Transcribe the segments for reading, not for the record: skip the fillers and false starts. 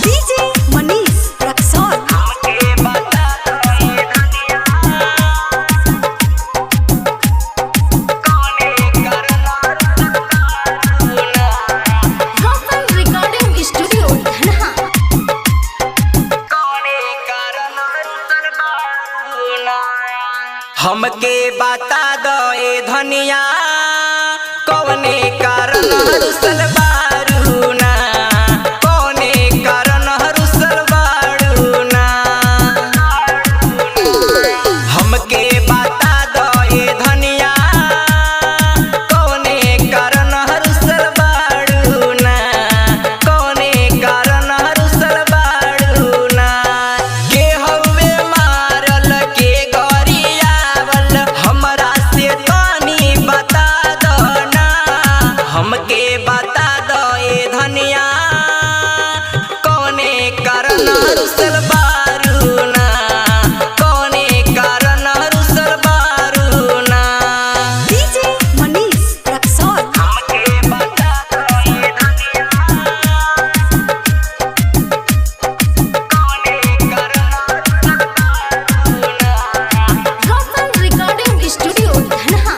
DJ Manish Raxaul recording studio Dhanha. हमके बता दो ए धनिया कौने कारण रुसल बारूना, कौने कारण रुसल बारूना। हमके बता दो ए धनिया कौने कारण रुसल बारूना, कौने कारण रुसल बारूना। के हवे मारल के गरियावल हमरा से तनी बता दो ना। हमके बता दो ए धनिया कौने कारण रुसल बारूना, कौने कारण रुसल बारूना। डीजे मनीष रक्सौल हमके बता दो ए धनिया कौने कारण रुसल बारूना। Recording studio Dhanaha.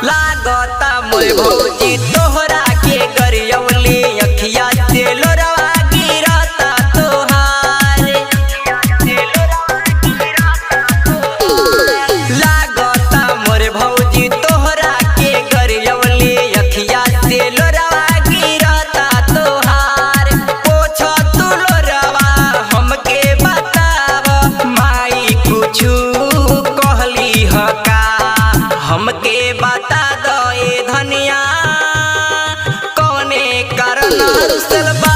लागता मोर भौजी तोहरा के गरियौली अखिया से लोरवा गिरता तोहार। लागता मोर भौजी तोहरा के गरियौली अखिया से लोरवा गिरता तोहार। पोछ तू लोरवा हमके बताव माई कुछु कहली ह का। हमके बता दो ए धनिया कौने कारण रुसल बा